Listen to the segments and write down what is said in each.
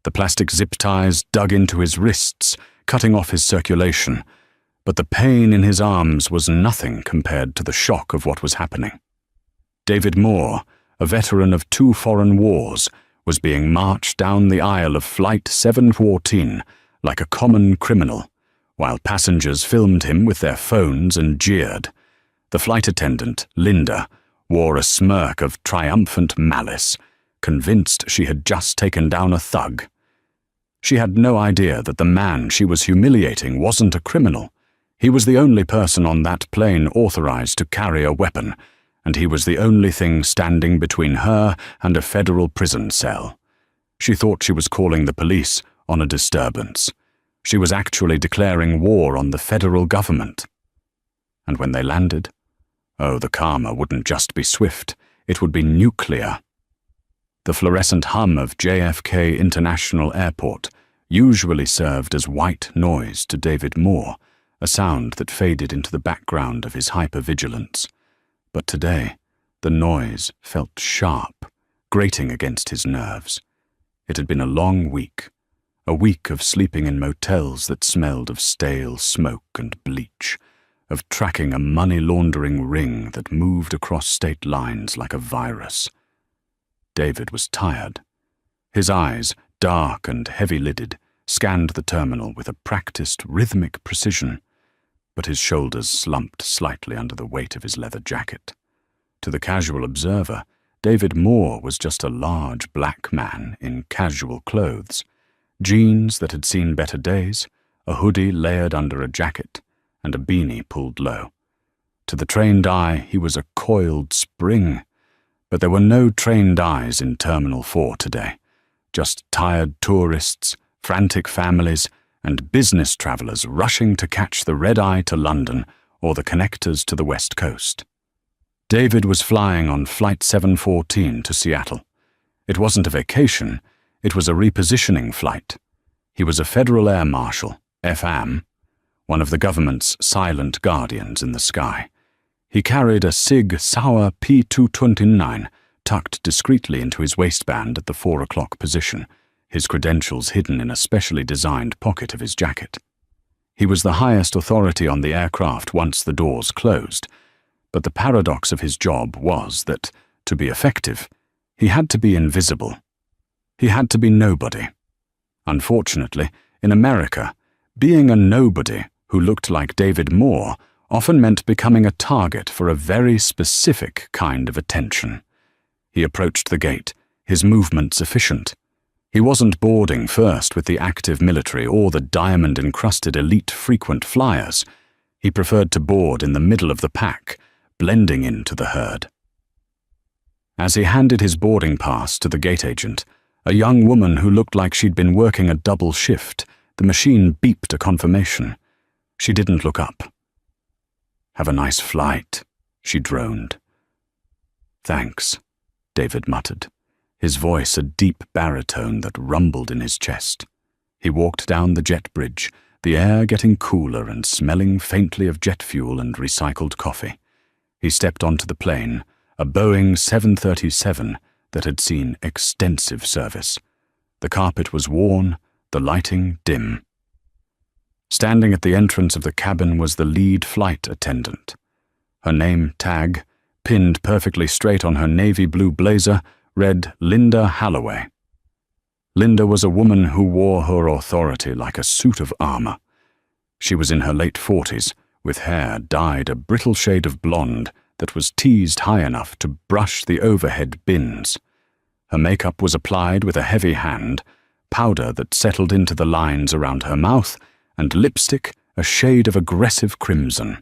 The plastic zip ties dug into his wrists, cutting off his circulation, but the pain in his arms was nothing compared to the shock of what was happening. David Moore, a veteran of 2 foreign wars, was being marched down the aisle of Flight 714 like a common criminal, while passengers filmed him with their phones and jeered. The flight attendant, Linda, wore a smirk of triumphant malice, convinced she had just taken down a thug. She had no idea that the man she was humiliating wasn't a criminal. He was the only person on that plane authorized to carry a weapon, and he was the only thing standing between her and a federal prison cell. She thought she was calling the police on a disturbance. She was actually declaring war on the federal government. And when they landed, oh, the karma wouldn't just be swift, it would be nuclear. The fluorescent hum of JFK International Airport usually served as white noise to David Moore, a sound that faded into the background of his hypervigilance. But today, the noise felt sharp, grating against his nerves. It had been a long week, a week of sleeping in motels that smelled of stale smoke and bleach, of tracking a money-laundering ring that moved across state lines like a virus. David was tired. His eyes, dark and heavy-lidded, scanned the terminal with a practiced, rhythmic precision, but his shoulders slumped slightly under the weight of his leather jacket. To the casual observer, David Moore was just a large black man in casual clothes, jeans that had seen better days, a hoodie layered under a jacket, and a beanie pulled low. To the trained eye, he was a coiled spring, but there were no trained eyes in Terminal 4 today, just tired tourists, frantic families, and business travelers rushing to catch the red-eye to London or the connectors to the West Coast. David was flying on Flight 714 to Seattle. It wasn't a vacation, it was a repositioning flight. He was a Federal Air Marshal, FAM, one of the government's silent guardians in the sky. He carried a Sig Sauer P229 tucked discreetly into his waistband at the 4 o'clock position, his credentials hidden in a specially designed pocket of his jacket. He was the highest authority on the aircraft once the doors closed, but the paradox of his job was that, to be effective, he had to be invisible. He had to be nobody. Unfortunately, in America, being a nobody who looked like David Moore often meant becoming a target for a very specific kind of attention. He approached the gate, his movements efficient. He wasn't boarding first with the active military or the diamond-encrusted elite frequent flyers. He preferred to board in the middle of the pack, blending into the herd. As he handed his boarding pass to the gate agent, a young woman who looked like she'd been working a double shift, the machine beeped a confirmation. She didn't look up. "Have a nice flight," she droned. "Thanks," David muttered, his voice a deep baritone that rumbled in his chest. He walked down the jet bridge, the air getting cooler and smelling faintly of jet fuel and recycled coffee. He stepped onto the plane, a Boeing 737 that had seen extensive service. The carpet was worn, the lighting dim. Standing at the entrance of the cabin was the lead flight attendant. Her name tag, pinned perfectly straight on her navy blue blazer, read Linda Halloway. Linda was a woman who wore her authority like a suit of armor. She was in her late 40s, with hair dyed a brittle shade of blonde that was teased high enough to brush the overhead bins. Her makeup was applied with a heavy hand, powder that settled into the lines around her mouth, and lipstick a shade of aggressive crimson.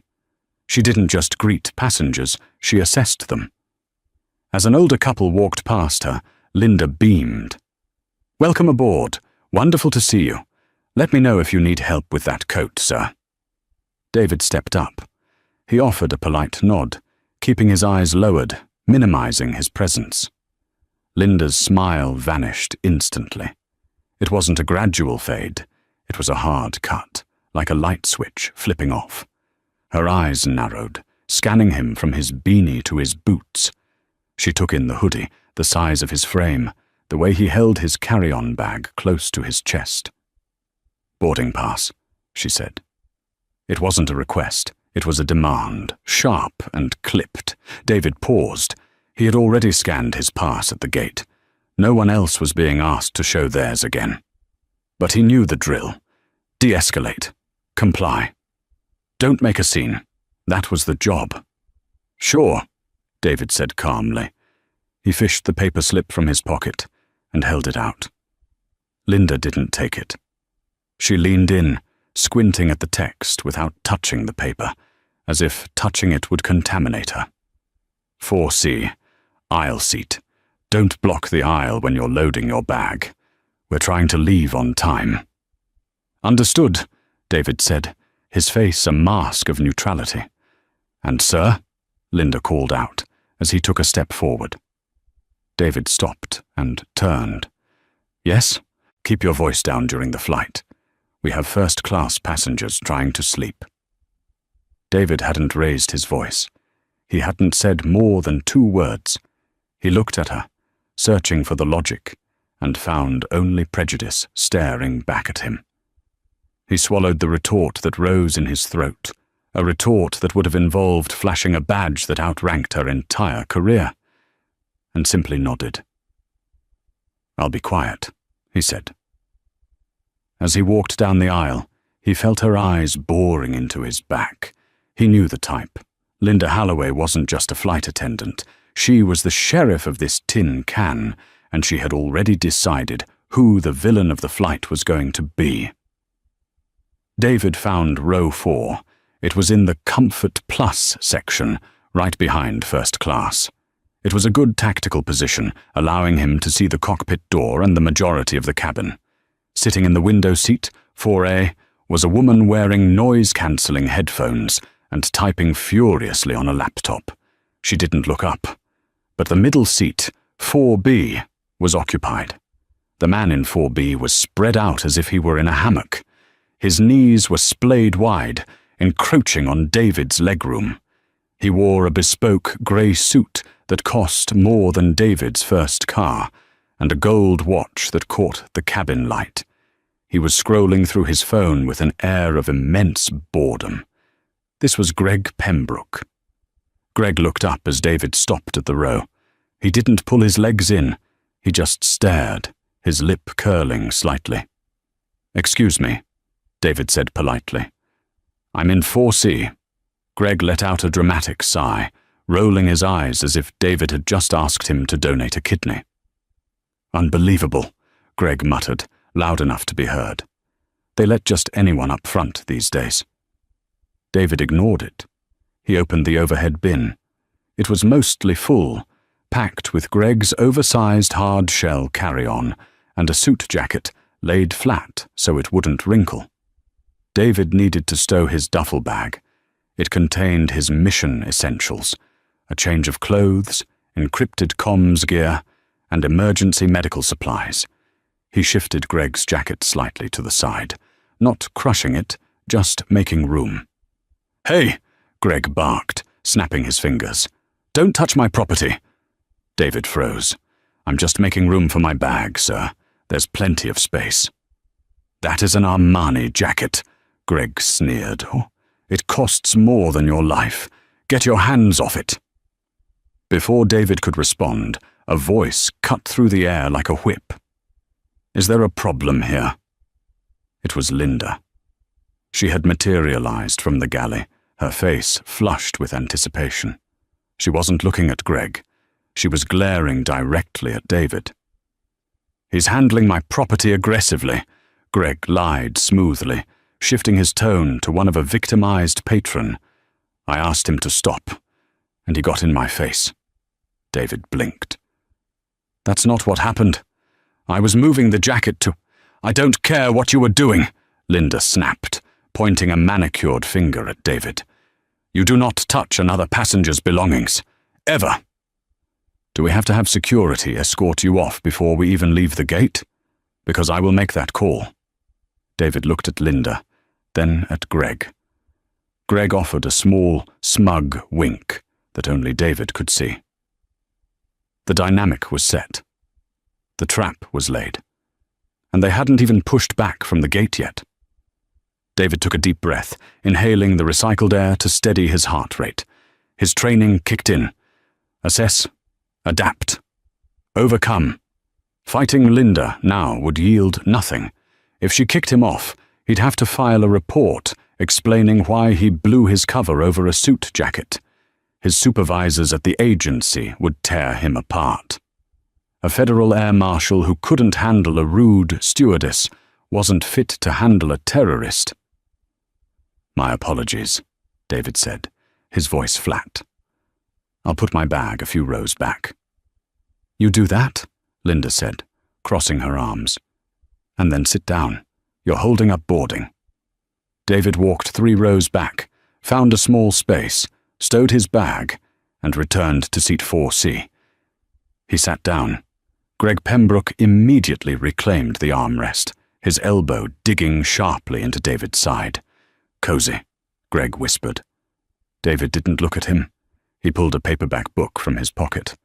She didn't just greet passengers, she assessed them. As an older couple walked past her, Linda beamed. "Welcome aboard. Wonderful to see you. Let me know if you need help with that coat, sir." David stepped up. He offered a polite nod, keeping his eyes lowered, minimizing his presence. Linda's smile vanished instantly. It wasn't a gradual fade. It was a hard cut, like a light switch flipping off. Her eyes narrowed, scanning him from his beanie to his boots. She took in the hoodie, the size of his frame, the way he held his carry-on bag close to his chest. "Boarding pass," she said. It wasn't a request. It was a demand, sharp and clipped. David paused. He had already scanned his pass at the gate. No one else was being asked to show theirs again. But he knew the drill. De-escalate. Comply. Don't make a scene. That was the job. "Sure," David said calmly. He fished the paper slip from his pocket and held it out. Linda didn't take it. She leaned in, squinting at the text without touching the paper, as if touching it would contaminate her. 4C, aisle seat. Don't block the aisle when you're loading your bag. We're trying to leave on time." "Understood," David said, his face a mask of neutrality. "And sir?" Linda called out as he took a step forward. David stopped and turned. "Yes? Keep your voice down during the flight. We have first-class passengers trying to sleep." David hadn't raised his voice. He hadn't said more than 2 words. He looked at her, searching for the logic, and found only prejudice staring back at him. He swallowed the retort that rose in his throat, a retort that would have involved flashing a badge that outranked her entire career, and simply nodded. "I'll be quiet," he said. As he walked down the aisle, he felt her eyes boring into his back. He knew the type. Linda Halloway wasn't just a flight attendant. She was the sheriff of this tin can, and she had already decided who the villain of the flight was going to be. David found row 4. It was in the Comfort Plus section, right behind first class. It was a good tactical position, allowing him to see the cockpit door and the majority of the cabin. Sitting in the window seat, 4A, was a woman wearing noise-cancelling headphones and typing furiously on a laptop. She didn't look up. But the middle seat, 4B, was occupied. The man in 4B was spread out as if he were in a hammock. His knees were splayed wide, encroaching on David's legroom. He wore a bespoke grey suit that cost more than David's first car, and a gold watch that caught the cabin light. He was scrolling through his phone with an air of immense boredom. This was Greg Pembroke. Greg looked up as David stopped at the row. He didn't pull his legs in. He just stared, his lip curling slightly. "Excuse me," David said politely. "I'm in 4C. Greg let out a dramatic sigh, rolling his eyes as if David had just asked him to donate a kidney. "Unbelievable," Greg muttered, loud enough to be heard. They let just anyone up front these days. David ignored it. He opened the overhead bin. It was mostly full, packed with Greg's oversized hard-shell carry-on and a suit jacket laid flat so it wouldn't wrinkle. David needed to stow his duffel bag. It contained his mission essentials, a change of clothes, encrypted comms gear, and emergency medical supplies. He shifted Greg's jacket slightly to the side, not crushing it, just making room. "Hey!" Greg barked, snapping his fingers. "Don't touch my property." David froze. "I'm just making room for my bag, sir. There's plenty of space." "That is an Armani jacket," Greg sneered. "Oh, it costs more than your life. Get your hands off it." Before David could respond, a voice cut through the air like a whip. "Is there a problem here?" It was Linda. She had materialized from the galley, her face flushed with anticipation. She wasn't looking at Greg. She was glaring directly at David. "He's handling my property aggressively," Greg lied smoothly, shifting his tone to one of a victimized patron. "I asked him to stop, and he got in my face." David blinked. "That's not what happened. I was moving the jacket to—" "I don't care what you were doing," Linda snapped, pointing a manicured finger at David. "You do not touch another passenger's belongings. Ever." "Do we have to have security escort you off before we even leave the gate? Because I will make that call." David looked at Linda, then at Greg. Greg offered a small, smug wink that only David could see. The dynamic was set. The trap was laid. And they hadn't even pushed back from the gate yet. David took a deep breath, inhaling the recycled air to steady his heart rate. His training kicked in. Assess, adapt, overcome. Fighting Linda now would yield nothing. If she kicked him off, he'd have to file a report explaining why he blew his cover over a suit jacket. His supervisors at the agency would tear him apart. A federal air marshal who couldn't handle a rude stewardess wasn't fit to handle a terrorist. "My apologies," David said, his voice flat. "I'll put my bag a few rows back." "You do that?" Linda said, crossing her arms. "And then sit down. You're holding up boarding." David walked 3 rows back, found a small space, stowed his bag, and returned to seat 4C. He sat down. Greg Pembroke immediately reclaimed the armrest, his elbow digging sharply into David's side. "Cozy," Greg whispered. David didn't look at him. He pulled a paperback book from his pocket,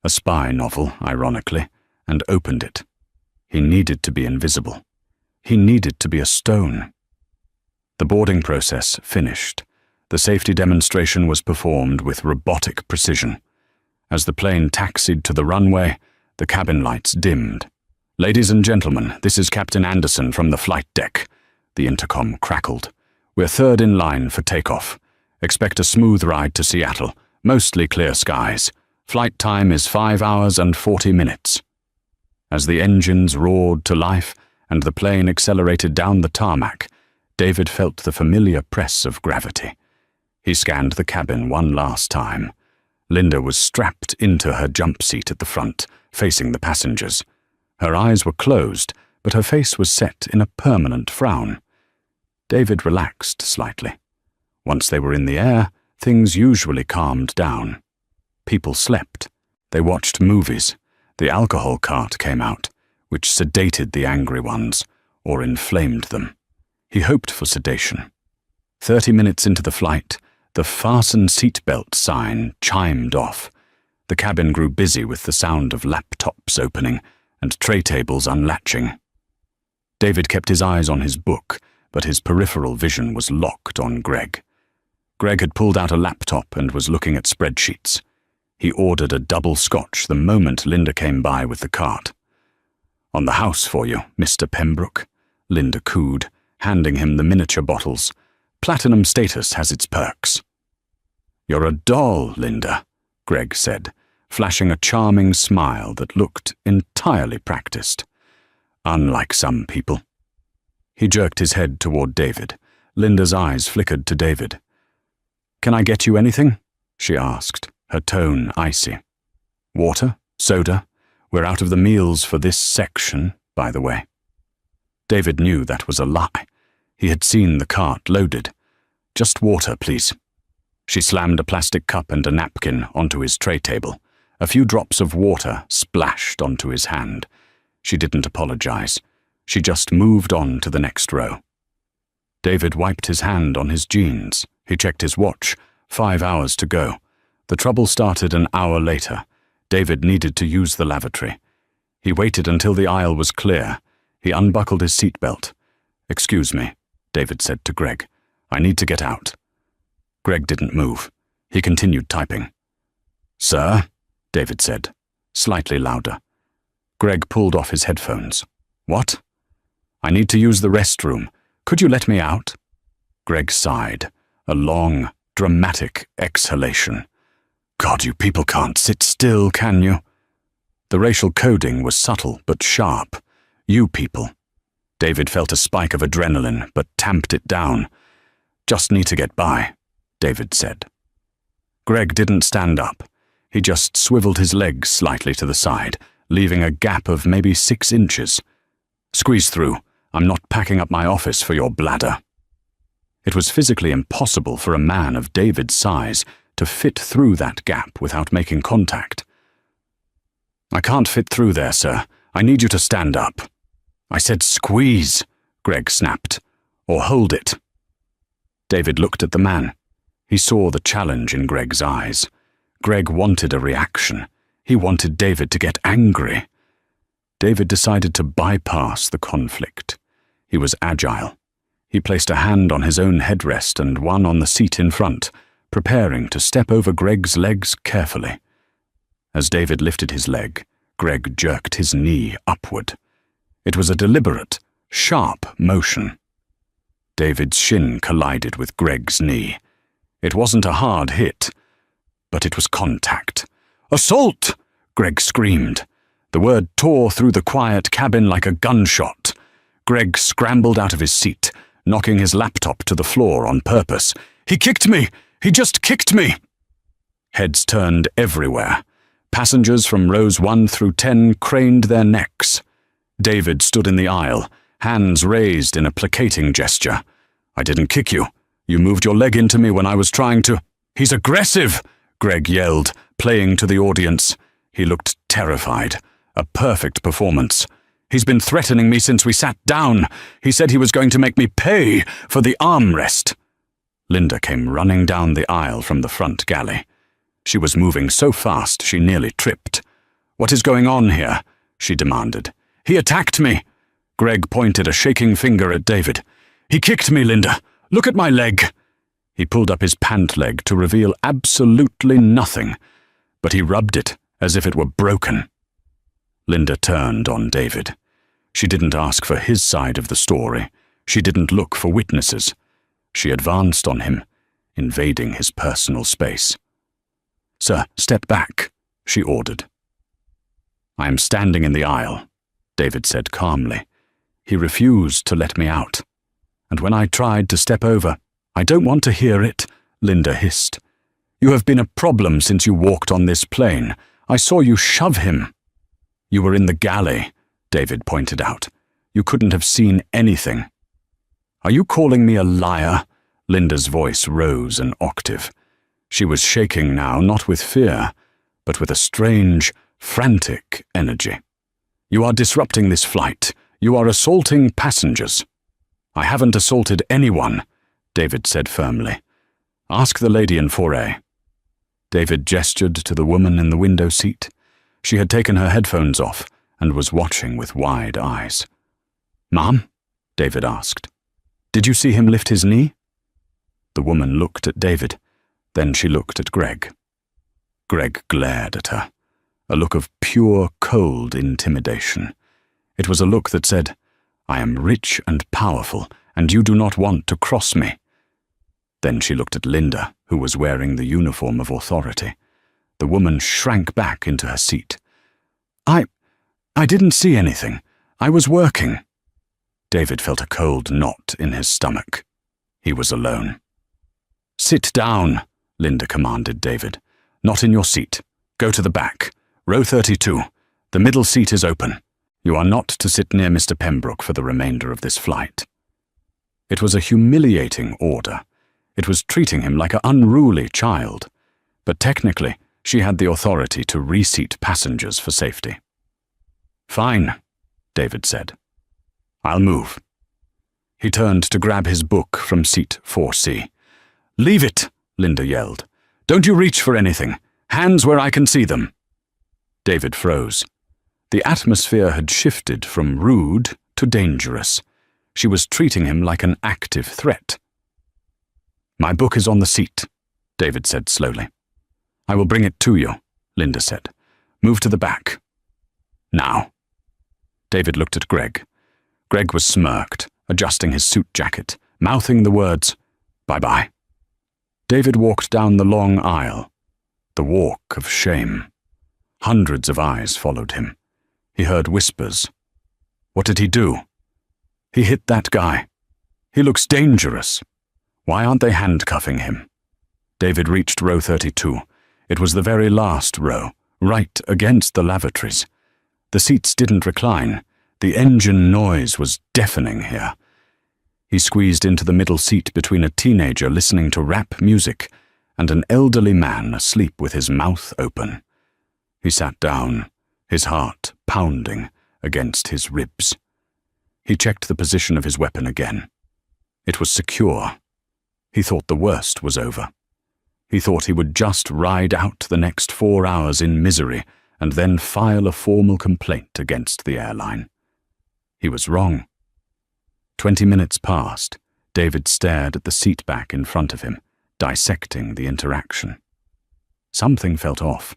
a spy novel, ironically, and opened it. He needed to be invisible. He needed to be a stone. The boarding process finished. The safety demonstration was performed with robotic precision. As the plane taxied to the runway, the cabin lights dimmed. "Ladies and gentlemen, this is Captain Anderson from the flight deck," the intercom crackled. "We're 3rd in line for takeoff. Expect a smooth ride to Seattle, mostly clear skies. Flight time is 5 hours and 40 minutes. As the engines roared to life and the plane accelerated down the tarmac, David felt the familiar press of gravity. He scanned the cabin one last time. Linda was strapped into her jump seat at the front, facing the passengers. Her eyes were closed, but her face was set in a permanent frown. David relaxed slightly. Once they were in the air, things usually calmed down. People slept. They watched movies. The alcohol cart came out, which sedated the angry ones, or inflamed them. He hoped for sedation. 30 minutes into the flight, the fasten seatbelt sign chimed off. The cabin grew busy with the sound of laptops opening and tray tables unlatching. David kept his eyes on his book, but his peripheral vision was locked on Greg. Greg had pulled out a laptop and was looking at spreadsheets. He ordered a double scotch the moment Linda came by with the cart. "On the house for you, Mr. Pembroke," Linda cooed, handing him the miniature bottles. "Platinum status has its perks." "You're a doll, Linda," Greg said, flashing a charming smile that looked entirely practiced. "Unlike some people." He jerked his head toward David. Linda's eyes flickered to David. "Can I get you anything?" she asked, her tone icy. "Water? Soda? We're out of the meals for this section, by the way." David knew that was a lie. He had seen the cart loaded. "Just water, please." She slammed a plastic cup and a napkin onto his tray table. A few drops of water splashed onto his hand. She didn't apologize. She just moved on to the next row. David wiped his hand on his jeans. He checked his watch. 5 hours to go. The trouble started an hour later. David needed to use the lavatory. He waited until the aisle was clear. He unbuckled his seatbelt. "Excuse me," David said to Greg. "I need to get out." Greg didn't move. He continued typing. "Sir?" David said, slightly louder. Greg pulled off his headphones. "What?" "I need to use the restroom. Could you let me out?" Greg sighed, a long, dramatic exhalation. "God, you people can't sit still, can you?" The racial coding was subtle but sharp. "You people." David felt a spike of adrenaline, but tamped it down. "Just need to get by," David said. Greg didn't stand up. He just swiveled his legs slightly to the side, leaving a gap of maybe 6 inches. "Squeeze through. I'm not packing up my office for your bladder." It was physically impossible for a man of David's size to fit through that gap without making contact. "I can't fit through there, sir. I need you to stand up." "I said squeeze," Greg snapped. "Or hold it." David looked at the man. He saw the challenge in Greg's eyes. Greg wanted a reaction. He wanted David to get angry. David decided to bypass the conflict. He was agile. He placed a hand on his own headrest and one on the seat in front, preparing to step over Greg's legs carefully. As David lifted his leg, Greg jerked his knee upward. It was a deliberate, sharp motion. David's shin collided with Greg's knee. It wasn't a hard hit, but it was contact. "Assault!" Greg screamed. The word tore through the quiet cabin like a gunshot. Greg scrambled out of his seat, knocking his laptop to the floor on purpose. "He kicked me! He just kicked me!" Heads turned everywhere. Passengers from rows 1 through 10 craned their necks. David stood in the aisle, hands raised in a placating gesture. "I didn't kick you. You moved your leg into me when I was trying to—" "He's aggressive!" Greg yelled, playing to the audience. He looked terrified. A perfect performance. "He's been threatening me since we sat down. He said he was going to make me pay for the armrest." Linda came running down the aisle from the front galley. She was moving so fast she nearly tripped. "What is going on here?" she demanded. "He attacked me." Greg pointed a shaking finger at David. "He kicked me, Linda. Look at my leg." He pulled up his pant leg to reveal absolutely nothing, but he rubbed it as if it were broken. Linda turned on David. She didn't ask for his side of the story. She didn't look for witnesses. She advanced on him, invading his personal space. "Sir, step back," she ordered. "I am standing in the aisle," David said calmly. "He refused to let me out. And when I tried to step over—" "I don't want to hear it," Linda hissed. "You have been a problem since you walked on this plane. I saw you shove him." "You were in the galley," David pointed out. "You couldn't have seen anything." "Are you calling me a liar?" Linda's voice rose an octave. She was shaking now, not with fear, but with a strange, frantic energy. "You are disrupting this flight. You are assaulting passengers." "I haven't assaulted anyone," David said firmly. "Ask the lady in 4A. David gestured to the woman in the window seat. She had taken her headphones off and was watching with wide eyes. "Ma'am?" David asked. "Did you see him lift his knee?" The woman looked at David. Then she looked at Greg. Greg glared at her, a look of pure, cold intimidation. It was a look that said, "I am rich and powerful, and you do not want to cross me." Then she looked at Linda, who was wearing the uniform of authority. The woman shrank back into her seat. I didn't see anything. I was working." David felt a cold knot in his stomach. He was alone. "Sit down," Linda commanded David. "Not in your seat. Go to the back. Row 32. The middle seat is open. You are not to sit near Mr. Pembroke for the remainder of this flight." It was a humiliating order. It was treating him like an unruly child. But technically, she had the authority to reseat passengers for safety. "Fine," David said. "I'll move." He turned to grab his book from seat 4C. "Leave it," Linda yelled. "Don't you reach for anything. Hands where I can see them." David froze. The atmosphere had shifted from rude to dangerous. She was treating him like an active threat. "My book is on the seat," David said slowly. "I will bring it to you," Linda said. "Move to the back. Now." David looked at Greg. Greg was smirked, adjusting his suit jacket, mouthing the words, "Bye-bye." David walked down the long aisle, the walk of shame. Hundreds of eyes followed him. He heard whispers. What did he do? "He hit that guy. He looks dangerous. Why aren't they handcuffing him?" David reached row 32. It was the very last row, right against the lavatories. The seats didn't recline. The engine noise was deafening here. He squeezed into the middle seat between a teenager listening to rap music and an elderly man asleep with his mouth open. He sat down, his heart pounding against his ribs. He checked the position of his weapon again. It was secure. He thought the worst was over. He thought he would just ride out the next 4 hours in misery and then file a formal complaint against the airline. He was wrong. 20 minutes passed. David stared at the seat back in front of him, dissecting the interaction. Something felt off.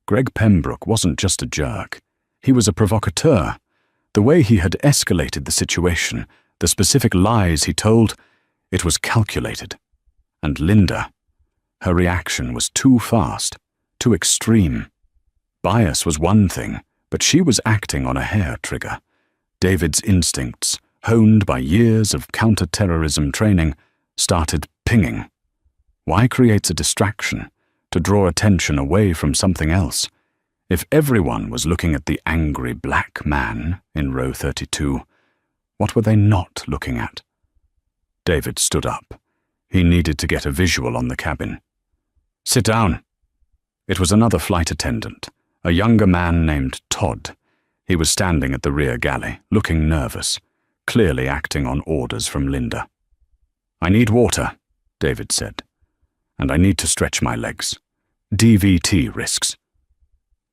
Greg Pembroke wasn't just a jerk. He was a provocateur. The way he had escalated the situation, the specific lies he told, it was calculated. And Linda, her reaction was too fast, too extreme. Bias was one thing, but she was acting on a hair trigger. David's instincts, honed by years of counter-terrorism training, started pinging. Why create a distraction to draw attention away from something else? If everyone was looking at the angry black man in row 32, what were they not looking at? David stood up. He needed to get a visual on the cabin. "Sit down." It was another flight attendant, a younger man named Todd. He was standing at the rear galley, looking nervous, clearly acting on orders from Linda. "I need water," David said, "and I need to stretch my legs. DVT risks."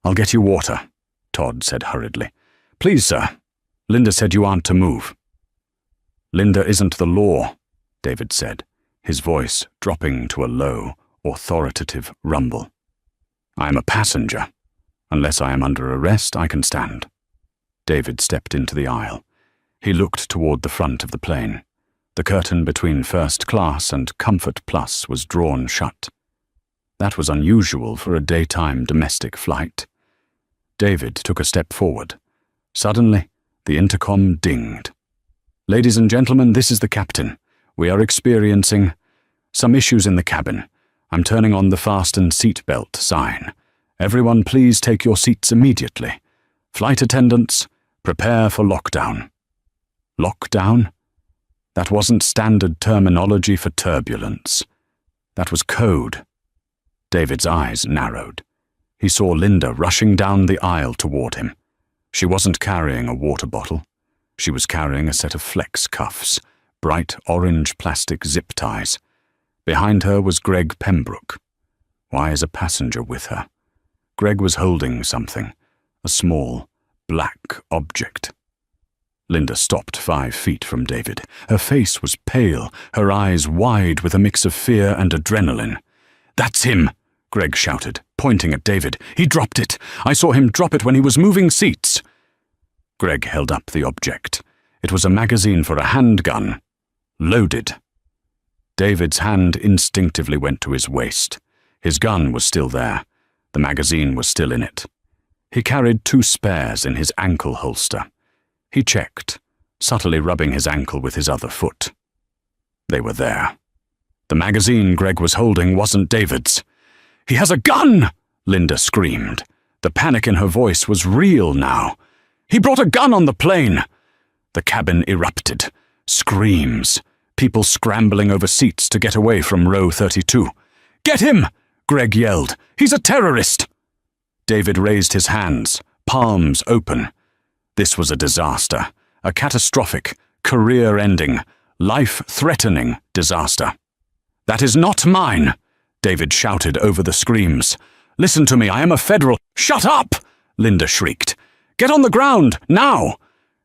"I'll get you water," Todd said hurriedly. "Please, sir. Linda said you aren't to move." "Linda isn't the law," David said, his voice dropping to a low, authoritative rumble. "I am a passenger. Unless I am under arrest, I can stand." David stepped into the aisle. He looked toward the front of the plane. The curtain between First Class and Comfort Plus was drawn shut. That was unusual for a daytime domestic flight. David took a step forward. Suddenly, the intercom dinged. "Ladies and gentlemen, this is the captain. We are experiencing some issues in the cabin. I'm turning on the fasten seatbelt sign. Everyone please take your seats immediately. Flight attendants, prepare for lockdown." Lockdown? That wasn't standard terminology for turbulence. That was code. David's eyes narrowed. He saw Linda rushing down the aisle toward him. She wasn't carrying a water bottle. She was carrying a set of flex cuffs, bright orange plastic zip ties. Behind her was Greg Pembroke. Why is a passenger with her? Greg was holding something, a small, black object. Linda stopped 5 feet from David. Her face was pale, her eyes wide with a mix of fear and adrenaline. "That's him!" Greg shouted, pointing at David. "He dropped it! I saw him drop it when he was moving seats!" Greg held up the object. It was a magazine for a handgun. Loaded. David's hand instinctively went to his waist. His gun was still there. The magazine was still in it. He carried 2 spares in his ankle holster. He checked, subtly rubbing his ankle with his other foot. They were there. The magazine Greg was holding wasn't David's. "He has a gun!" Linda screamed. The panic in her voice was real now. "He brought a gun on the plane!" The cabin erupted. Screams. People scrambling over seats to get away from row 32. "Get him!" Greg yelled. "He's a terrorist!" David raised his hands, palms open. This was a disaster, a catastrophic, career-ending, life-threatening disaster. "That is not mine!" David shouted over the screams. "Listen to me, I am a federal—" "Shut up!" Linda shrieked. "Get on the ground, now!"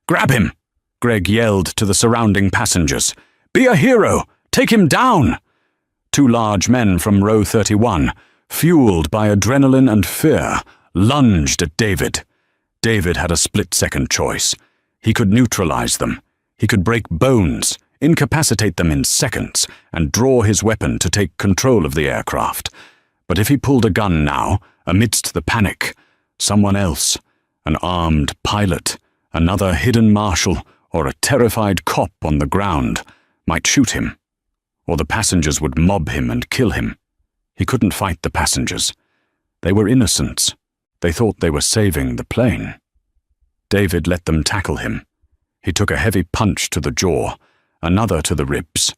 "Grab him!" Greg yelled to the surrounding passengers. "Be a hero! Take him down!" 2 large men from row 31, fueled by adrenaline and fear, lunged at David. David had a split-second choice. He could neutralize them. He could break bones, incapacitate them in seconds, and draw his weapon to take control of the aircraft. But if he pulled a gun now, amidst the panic, someone else, an armed pilot, another hidden marshal, or a terrified cop on the ground, might shoot him. Or the passengers would mob him and kill him. He couldn't fight the passengers. They were innocents. They thought they were saving the plane. David let them tackle him. He took a heavy punch to the jaw, another to the ribs.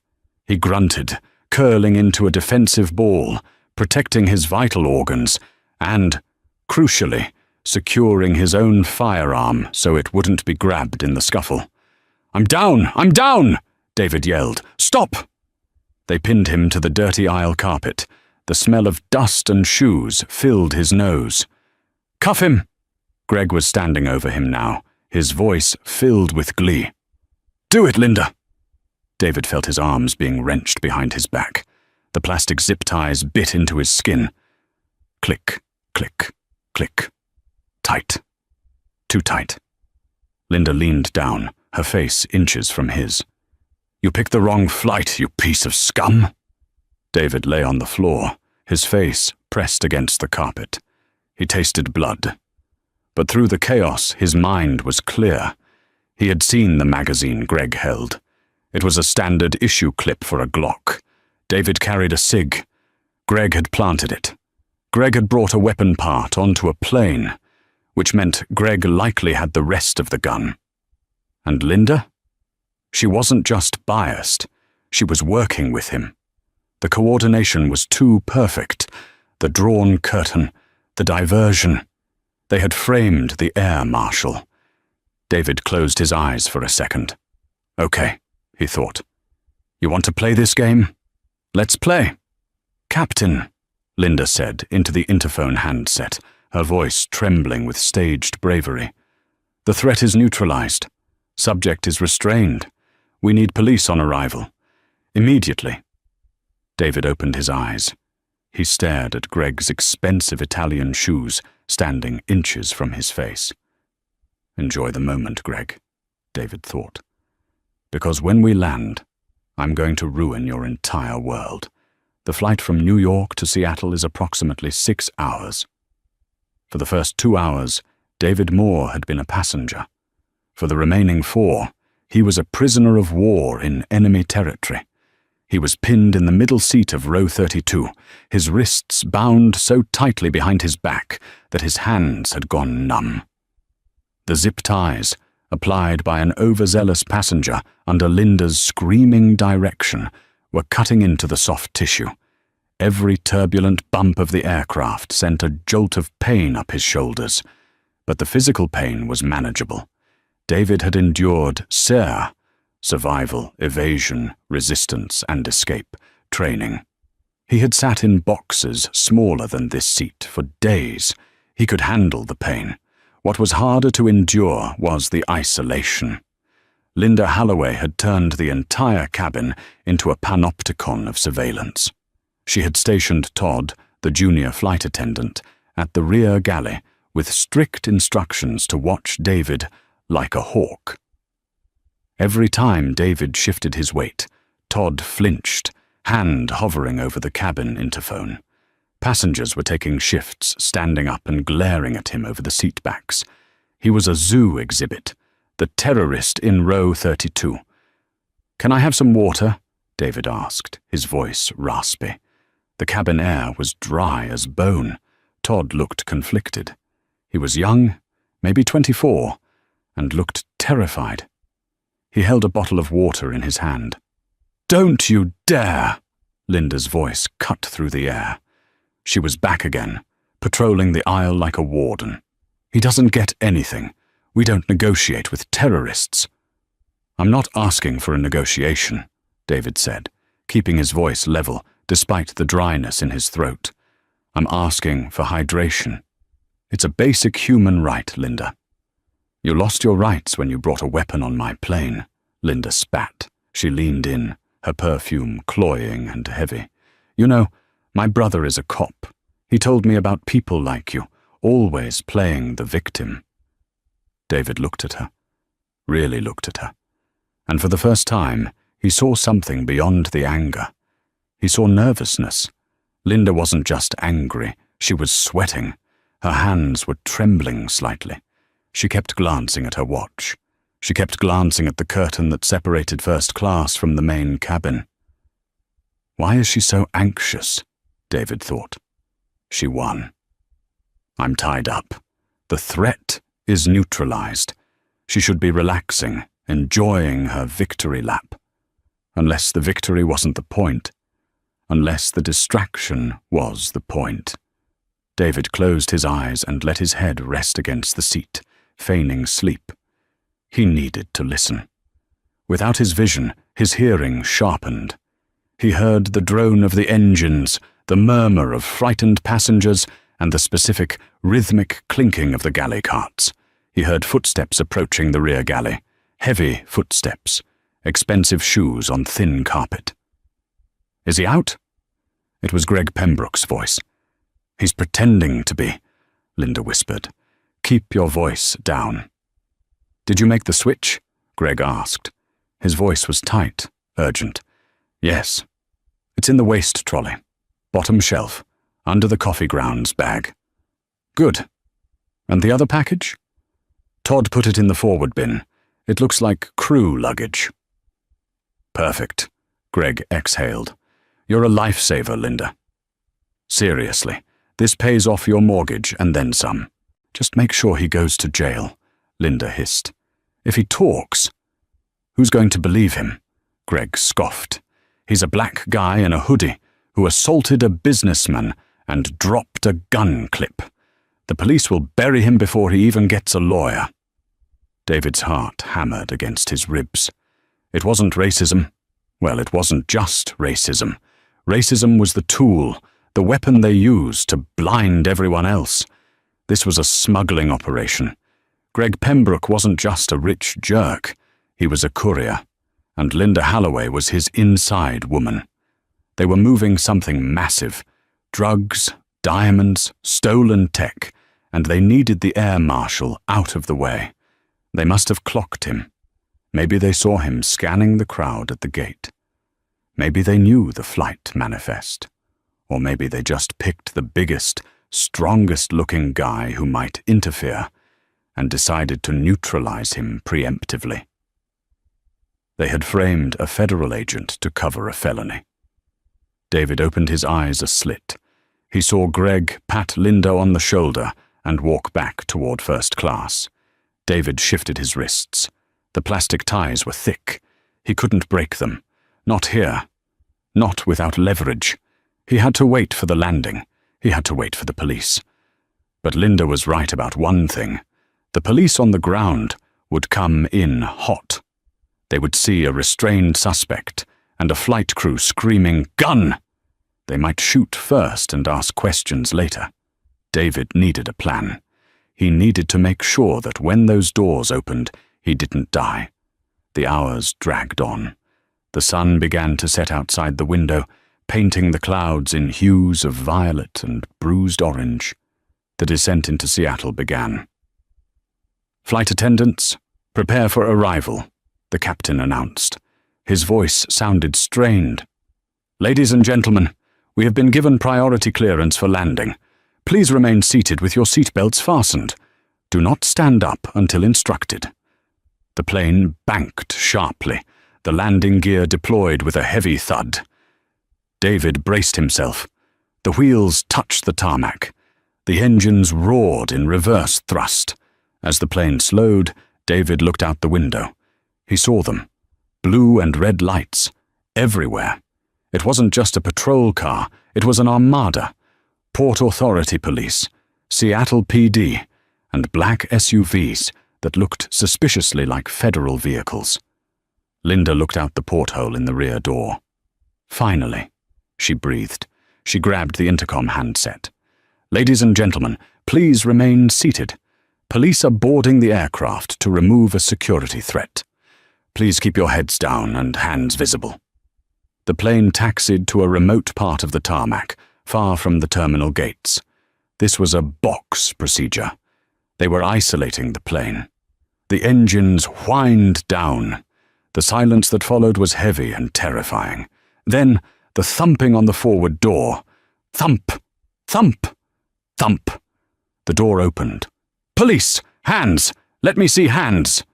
He grunted, curling into a defensive ball, protecting his vital organs, and, crucially, securing his own firearm so it wouldn't be grabbed in the scuffle. "I'm down! I'm down!" David yelled. "Stop!" They pinned him to the dirty aisle carpet. The smell of dust and shoes filled his nose. Cuff him! Greg was standing over him now, his voice filled with glee. Do it, Linda! David felt his arms being wrenched behind his back. The plastic zip ties bit into his skin. Click, click, click. Tight. Too tight. Linda leaned down, her face inches from his. You picked the wrong flight, you piece of scum! David lay on the floor, his face pressed against the carpet. He tasted blood. But through the chaos, his mind was clear. He had seen the magazine Greg held. It was a standard issue clip for a Glock. David carried a SIG. Greg had planted it. Greg had brought a weapon part onto a plane, which meant Greg likely had the rest of the gun. And Linda? She wasn't just biased. She was working with him. The coordination was too perfect. The drawn curtain, the diversion. They had framed the air marshal. David closed his eyes for a second. Okay, he thought. You want to play this game? Let's play. Captain, Linda said into the interphone handset, her voice trembling with staged bravery. The threat is neutralized. Subject is restrained. We need police on arrival. Immediately. David opened his eyes. He stared at Greg's expensive Italian shoes standing inches from his face. Enjoy the moment, Greg, David thought. Because when we land, I'm going to ruin your entire world. The flight from New York to Seattle is approximately 6 hours. For the first 2 hours, David Moore had been a passenger. For the remaining 4, he was a prisoner of war in enemy territory. He was pinned in the middle seat of row 32, his wrists bound so tightly behind his back that his hands had gone numb. The zip ties, applied by an overzealous passenger under Linda's screaming direction, were cutting into the soft tissue. Every turbulent bump of the aircraft sent a jolt of pain up his shoulders, but the physical pain was manageable. David had endured SER, survival, evasion, resistance, and escape, training. He had sat in boxes smaller than this seat for days. He could handle the pain. What was harder to endure was the isolation. Linda Holloway had turned the entire cabin into a panopticon of surveillance. She had stationed Todd, the junior flight attendant, at the rear galley with strict instructions to watch David like a hawk. Every time David shifted his weight, Todd flinched, hand hovering over the cabin interphone. Passengers were taking shifts, standing up and glaring at him over the seat backs. He was a zoo exhibit, the terrorist in row 32. Can I have some water? David asked, his voice raspy. The cabin air was dry as bone. Todd looked conflicted. He was young, maybe 24, and looked terrified. He held a bottle of water in his hand. Don't you dare! Linda's voice cut through the air. She was back again, patrolling the aisle like a warden. He doesn't get anything. We don't negotiate with terrorists. I'm not asking for a negotiation, David said, keeping his voice level despite the dryness in his throat. I'm asking for hydration. It's a basic human right, Linda. You lost your rights when you brought a weapon on my plane, Linda spat. She leaned in, her perfume cloying and heavy. You know, my brother is a cop. He told me about people like you, always playing the victim. David looked at her, really looked at her, and for the first time, he saw something beyond the anger. He saw nervousness. Linda wasn't just angry, she was sweating. Her hands were trembling slightly. She kept glancing at her watch. She kept glancing at the curtain that separated first class from the main cabin. Why is she so anxious? David thought. She won. I'm tied up. The threat is neutralized. She should be relaxing, enjoying her victory lap. Unless the victory wasn't the point. Unless the distraction was the point. David closed his eyes and let his head rest against the seat, feigning sleep. He needed to listen. Without his vision, his hearing sharpened. He heard the drone of the engines, the murmur of frightened passengers, and the specific, rhythmic clinking of the galley carts. He heard footsteps approaching the rear galley, heavy footsteps, expensive shoes on thin carpet. "Is he out?" It was Greg Pembroke's voice. "He's pretending to be," Linda whispered. "Keep your voice down." "Did you make the switch?" Greg asked. His voice was tight, urgent. "Yes. It's in the waste trolley. Bottom shelf, under the coffee grounds bag." "Good. And the other package?" "Todd put it in the forward bin. It looks like crew luggage." "Perfect," Greg exhaled. "You're a lifesaver, Linda. Seriously, this pays off your mortgage and then some. Just make sure he goes to jail," Linda hissed. "If he talks—" "Who's going to believe him?" Greg scoffed. "He's a black guy in a hoodie who assaulted a businessman and dropped a gun clip. The police will bury him before he even gets a lawyer." David's heart hammered against his ribs. It wasn't racism. Well, it wasn't just racism. Racism was the tool, the weapon they used to blind everyone else. This was a smuggling operation. Greg Pembroke wasn't just a rich jerk. He was a courier, and Linda Halloway was his inside woman. They were moving something massive. Drugs, diamonds, stolen tech, and they needed the air marshal out of the way. They must have clocked him. Maybe they saw him scanning the crowd at the gate. Maybe they knew the flight manifest. Or maybe they just picked the biggest, strongest-looking guy who might interfere and decided to neutralize him preemptively. They had framed a federal agent to cover a felony. David opened his eyes a slit. He saw Greg pat Linda on the shoulder and walk back toward first class. David shifted his wrists. The plastic ties were thick. He couldn't break them. Not here. Not without leverage. He had to wait for the landing. He had to wait for the police. But Linda was right about one thing. The police on the ground would come in hot. They would see a restrained suspect and a flight crew screaming, "Gun!" They might shoot first and ask questions later. David needed a plan. He needed to make sure that when those doors opened, he didn't die. The hours dragged on. The sun began to set outside the window, painting the clouds in hues of violet and bruised orange. The descent into Seattle began. "Flight attendants, prepare for arrival," the captain announced. His voice sounded strained. "Ladies and gentlemen, we have been given priority clearance for landing. Please remain seated with your seatbelts fastened. Do not stand up until instructed." The plane banked sharply, the landing gear deployed with a heavy thud. David braced himself. The wheels touched the tarmac. The engines roared in reverse thrust. As the plane slowed, David looked out the window. He saw them. Blue and red lights. Everywhere. It wasn't just a patrol car, it was an armada. Port Authority Police, Seattle PD, and black SUVs that looked suspiciously like federal vehicles. Linda looked out the porthole in the rear door. "Finally," she breathed. She grabbed the intercom handset. "Ladies and gentlemen, please remain seated. Police are boarding the aircraft to remove a security threat. Please keep your heads down and hands visible." The plane taxied to a remote part of the tarmac, far from the terminal gates. This was a box procedure. They were isolating the plane. The engines whined down. The silence that followed was heavy and terrifying. Then, the thumping on the forward door. Thump! Thump! Thump! The door opened. "Police! Hands! Let me see hands!"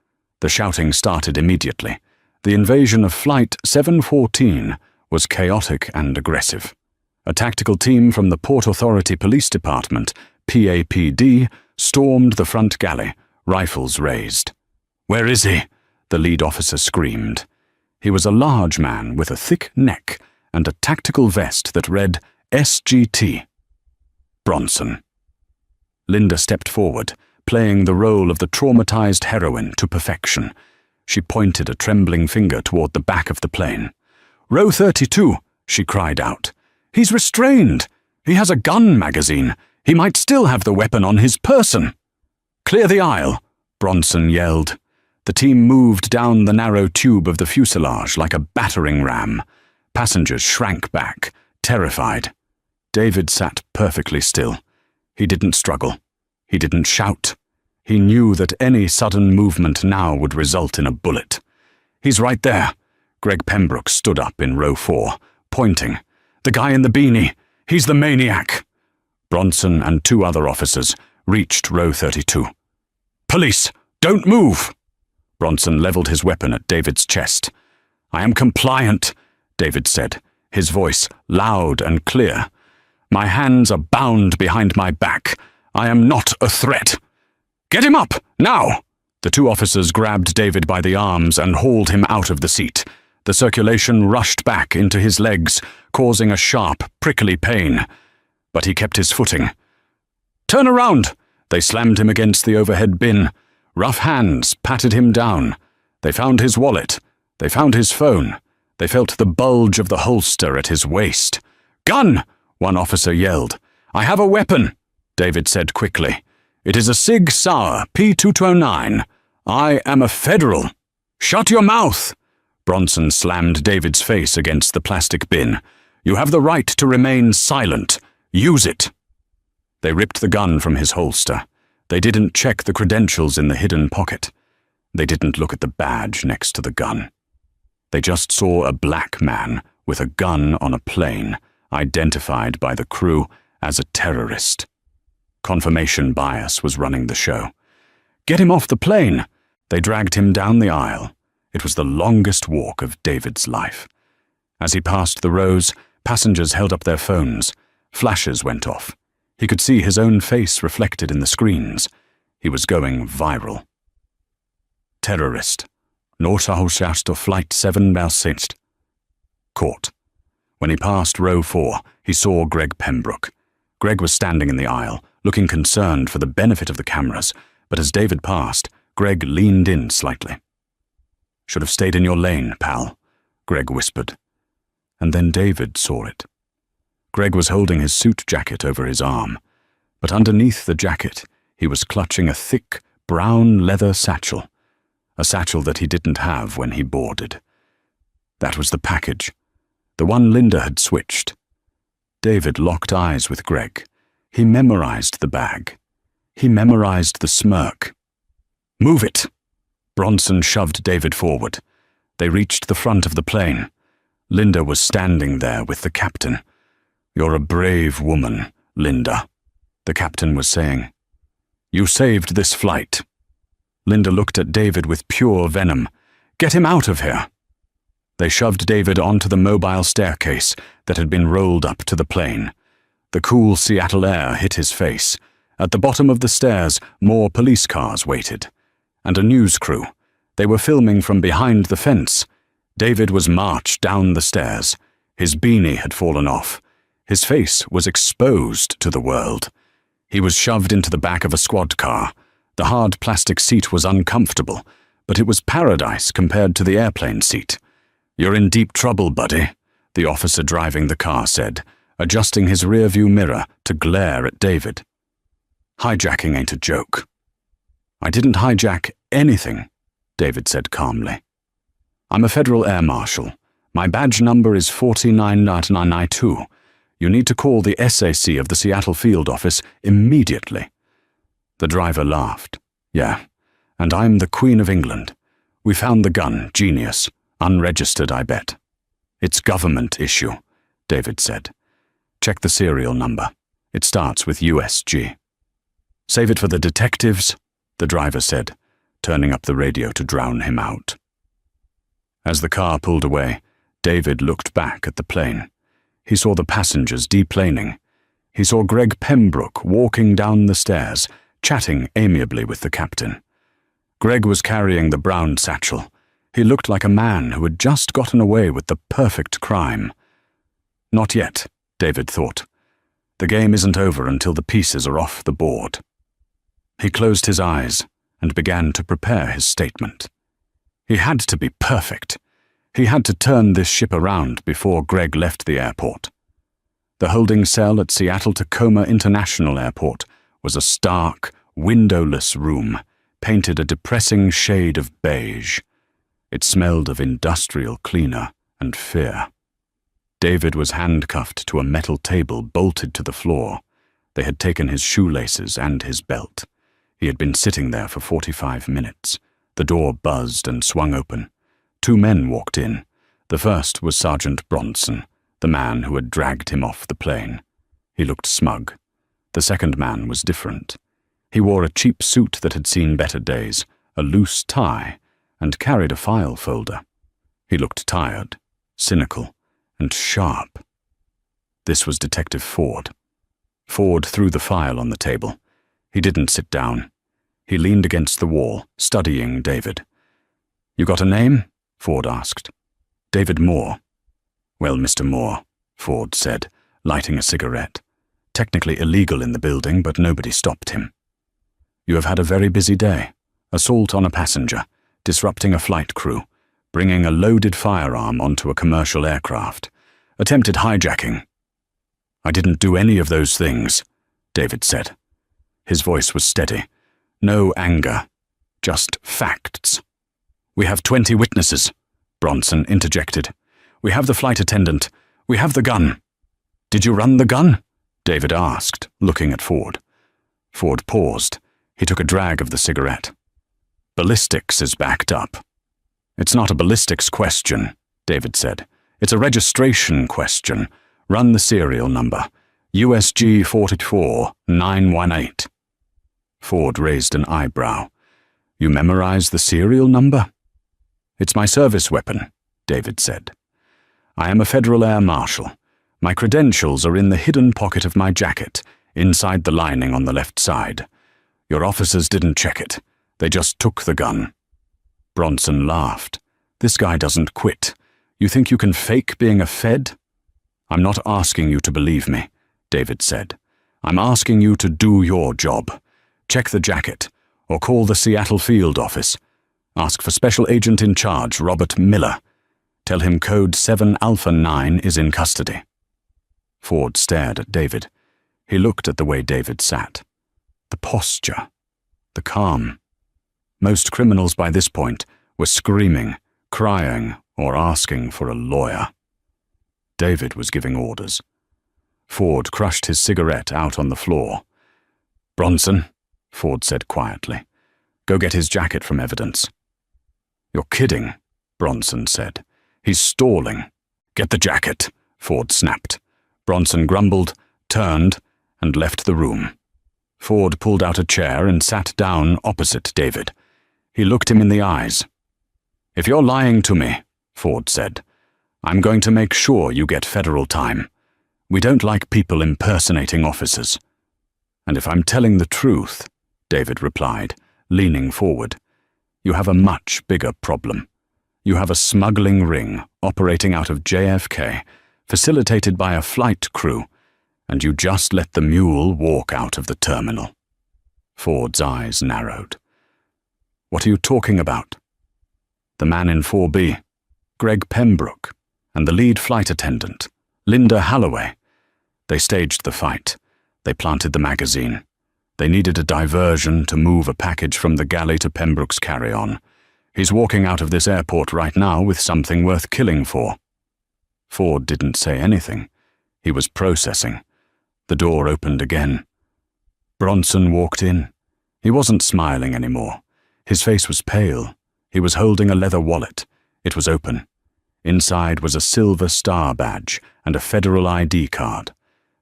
The shouting started immediately. The invasion of Flight 714 was chaotic and aggressive. A tactical team from the Port Authority Police Department, PAPD, stormed the front galley, rifles raised. "Where is he?" the lead officer screamed. He was a large man with a thick neck and a tactical vest that read SGT. Bronson. Linda stepped forward, playing the role of the traumatized heroine to perfection. She pointed a trembling finger toward the back of the plane. "Row 32, she cried out. "He's restrained! He has a gun magazine! He might still have the weapon on his person. "Clear the aisle," Bronson yelled. The team moved down the narrow tube of the fuselage like a battering ram. Passengers shrank back, terrified. David sat perfectly still. He didn't struggle. He didn't shout. He knew that any sudden movement now would result in a bullet. "He's right there." Greg Pembroke stood up in row 4, pointing. "The guy in the beanie. He's the maniac." Bronson and 2 other officers reached row 32. "Police, don't move!" Bronson leveled his weapon at David's chest. "I am compliant," David said, his voice loud and clear. "My hands are bound behind my back. I am not a threat." "Get him up, now!" The 2 officers grabbed David by the arms and hauled him out of the seat. The circulation rushed back into his legs, causing a sharp, prickly pain. But he kept his footing. "Turn around!" They slammed him against the overhead bin. Rough hands patted him down. They found his wallet. They found his phone. They felt the bulge of the holster at his waist. "Gun!" one officer yelled. "I have a weapon," David said quickly. "It is a Sig Sauer P209. I am a federal." "Shut your mouth!" Bronson slammed David's face against the plastic bin. "You have the right to remain silent. Use it." They ripped the gun from his holster. They didn't check the credentials in the hidden pocket. They didn't look at the badge next to the gun. They just saw a black man with a gun on a plane, identified by the crew as a terrorist. Confirmation bias was running the show. "Get him off the plane!" They dragged him down the aisle. It was the longest walk of David's life. As he passed the rows, passengers held up their phones. Flashes went off. He could see his own face reflected in the screens. He was going viral. Terrorist. Nordsausjasto Flight 7 Belsit. Caught. When he passed row 4, he saw Greg Pembroke. Greg was standing in the aisle, looking concerned for the benefit of the cameras, but as David passed, Greg leaned in slightly. "Should have stayed in your lane, pal," Greg whispered. And then David saw it. Greg was holding his suit jacket over his arm, but underneath the jacket he was clutching a thick, brown leather satchel, a satchel that he didn't have when he boarded. That was the package, the one Linda had switched. David locked eyes with Greg. He memorized the bag. He memorized the smirk. "Move it!" Bronson shoved David forward. They reached the front of the plane. Linda was standing there with the captain. "You're a brave woman, Linda," the captain was saying. "You saved this flight." Linda looked at David with pure venom. "Get him out of here." They shoved David onto the mobile staircase that had been rolled up to the plane. The cool Seattle air hit his face. At the bottom of the stairs, more police cars waited. And a news crew. They were filming from behind the fence. David was marched down the stairs. His beanie had fallen off. His face was exposed to the world. He was shoved into the back of a squad car. The hard plastic seat was uncomfortable, but it was paradise compared to the airplane seat. "You're in deep trouble, buddy," the officer driving the car said, adjusting his rearview mirror to glare at David. "Hijacking ain't a joke." "I didn't hijack anything," David said calmly. "I'm a federal air marshal. My badge number is 49992. You need to call the SAC of the Seattle field office immediately." The driver laughed. "Yeah, and I'm the Queen of England. We found the gun, genius. Unregistered, I bet." "It's government issue," David said. "Check the serial number. It starts with USG." "Save it for the detectives," the driver said, turning up the radio to drown him out. As the car pulled away, David looked back at the plane. He saw the passengers deplaning. He saw Greg Pembroke walking down the stairs, chatting amiably with the captain. Greg was carrying the brown satchel. He looked like a man who had just gotten away with the perfect crime. Not yet, David thought. The game isn't over until the pieces are off the board. He closed his eyes and began to prepare his statement. He had to be perfect. He had to turn this ship around before Greg left the airport. The holding cell at Seattle-Tacoma International Airport was a stark, windowless room, painted a depressing shade of beige. It smelled of industrial cleaner and fear. David was handcuffed to a metal table bolted to the floor. They had taken his shoelaces and his belt. He had been sitting there for 45 minutes. The door buzzed and swung open. 2 men walked in. The first was Sergeant Bronson, the man who had dragged him off the plane. He looked smug. The second man was different. He wore a cheap suit that had seen better days, a loose tie, and carried a file folder. He looked tired, cynical, and sharp. This was Detective Ford. Ford threw the file on the table. He didn't sit down. He leaned against the wall, studying David. "You got a name?" Ford asked. "David Moore." "Well, Mr. Moore," Ford said, lighting a cigarette. "Technically illegal in the building, but nobody stopped him. You have had a very busy day. Assault on a passenger, disrupting a flight crew, bringing a loaded firearm onto a commercial aircraft, attempted hijacking." "I didn't do any of those things," David said. His voice was steady. No anger, just facts. "We have 20 witnesses," Bronson interjected. "We have the flight attendant. We have the gun." "Did you run the gun?" David asked, looking at Ford. Ford paused. He took a drag of the cigarette. "Ballistics is backed up." "It's not a ballistics question," David said. "It's a registration question. Run the serial number. USG 44918. Ford raised an eyebrow. "You memorize the serial number?" "It's my service weapon," David said. "I am a Federal Air Marshal. My credentials are in the hidden pocket of my jacket, inside the lining on the left side. Your officers didn't check it. They just took the gun." Bronson laughed. "This guy doesn't quit. You think you can fake being a Fed?" "I'm not asking you to believe me," David said. "I'm asking you to do your job. Check the jacket, or call the Seattle field office. Ask for Special Agent in Charge, Robert Miller. Tell him Code 7 Alpha 9 is in custody." Ford stared at David. He looked at the way David sat. The posture. The calm. Most criminals by this point were screaming, crying, or asking for a lawyer. David was giving orders. Ford crushed his cigarette out on the floor. "Bronson," Ford said quietly, "go get his jacket from evidence." "You're kidding," Bronson said. "He's stalling." "Get the jacket," Ford snapped. Bronson grumbled, turned, and left the room. Ford pulled out a chair and sat down opposite David. He looked him in the eyes. "If you're lying to me," Ford said, "I'm going to make sure you get federal time. We don't like people impersonating officers." "And if I'm telling the truth," David replied, leaning forward, "you have a much bigger problem. You have a smuggling ring operating out of JFK, facilitated by a flight crew, and you just let the mule walk out of the terminal." Ford's eyes narrowed. "What are you talking about?" "The man in 4B, Greg Pembroke, and the lead flight attendant, Linda Halloway. They staged the fight. They planted the magazine. They needed a diversion to move a package from the galley to Pembroke's carry-on. He's walking out of this airport right now with something worth killing for." Ford didn't say anything. He was processing. The door opened again. Bronson walked in. He wasn't smiling anymore. His face was pale. He was holding a leather wallet. It was open. Inside was a silver star badge and a federal ID card.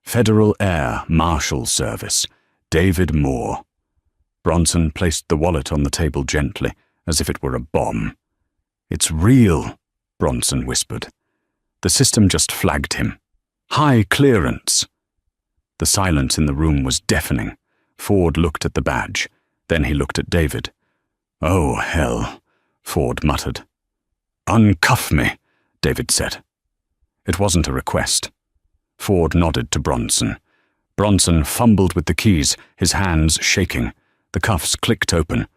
Federal Air Marshal Service. David Moore. Bronson placed the wallet on the table gently, as if it were a bomb. "It's real," Bronson whispered. The system just flagged him. "High clearance." The silence in the room was deafening. Ford looked at the badge. Then he looked at David. "Oh, hell," Ford muttered. "Uncuff me," David said. It wasn't a request. Ford nodded to Bronson. Bronson fumbled with the keys, his hands shaking. The cuffs clicked open.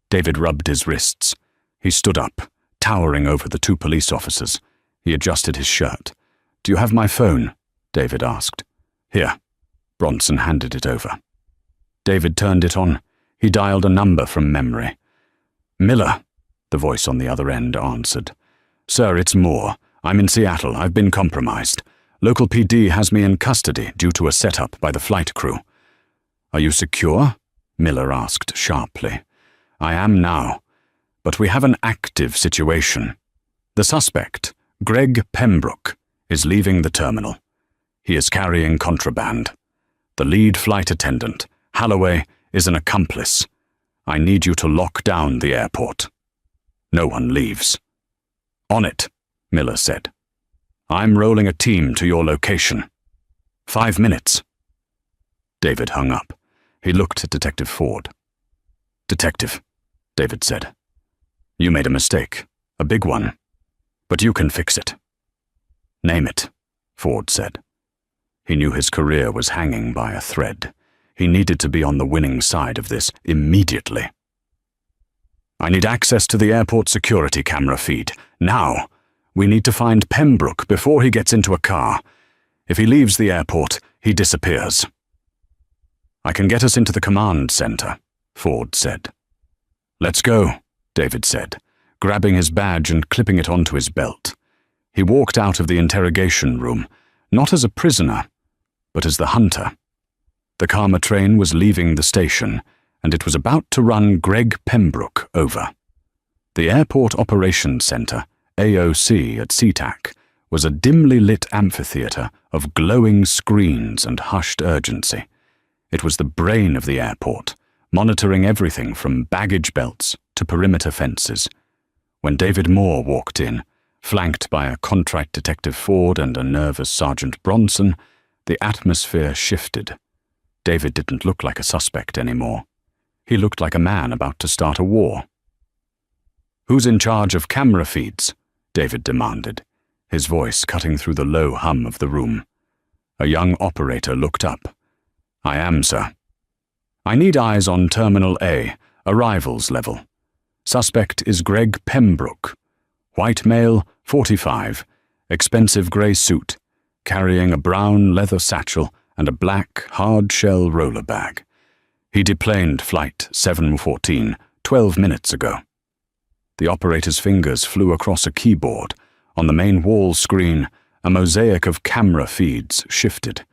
David rubbed his wrists. He stood up, towering over the 2 police officers. He adjusted his shirt. "Do you have my phone?" David asked. Here. Bronson handed it over. David turned it on. He dialed a number from memory. Miller, the voice on the other end answered. Sir, it's Moore. I'm in Seattle. I've been compromised. Local PD has me in custody due to a setup by the flight crew. Are you secure? Miller asked sharply. I am now, but we have an active situation. The suspect, Greg Pembroke, is leaving the terminal. He is carrying contraband. The lead flight attendant, Holloway, is an accomplice. I need you to lock down the airport. No one leaves. On it, Miller said. I'm rolling a team to your location. 5 minutes. David hung up. He looked at Detective Ford. Detective, David said. You made a mistake, a big one, but you can fix it. Name it, Ford said. He knew his career was hanging by a thread. He needed to be on the winning side of this immediately. I need access to the airport security camera feed. Now. We need to find Pembroke before he gets into a car. If he leaves the airport, he disappears. I can get us into the command center, Ford said. Let's go, David said, grabbing his badge and clipping it onto his belt. He walked out of the interrogation room, not as a prisoner, but as the hunter. The Karma train was leaving the station, and it was about to run Greg Pembroke over. The Airport Operations Center, AOC at SeaTac, was a dimly lit amphitheater of glowing screens and hushed urgency. It was the brain of the airport, monitoring everything from baggage belts to perimeter fences. When David Moore walked in, flanked by a contrite Detective Ford and a nervous Sergeant Bronson, the atmosphere shifted. David didn't look like a suspect anymore. He looked like a man about to start a war. Who's in charge of camera feeds? David demanded, his voice cutting through the low hum of the room. A young operator looked up. I am, sir. I need eyes on Terminal A, arrivals level. Suspect is Greg Pembroke. White male, 45, expensive grey suit, carrying a brown leather satchel and a black, hard-shell roller bag. He deplaned Flight 714 12 minutes ago. The operator's fingers flew across a keyboard. On the main wall screen, a mosaic of camera feeds shifted.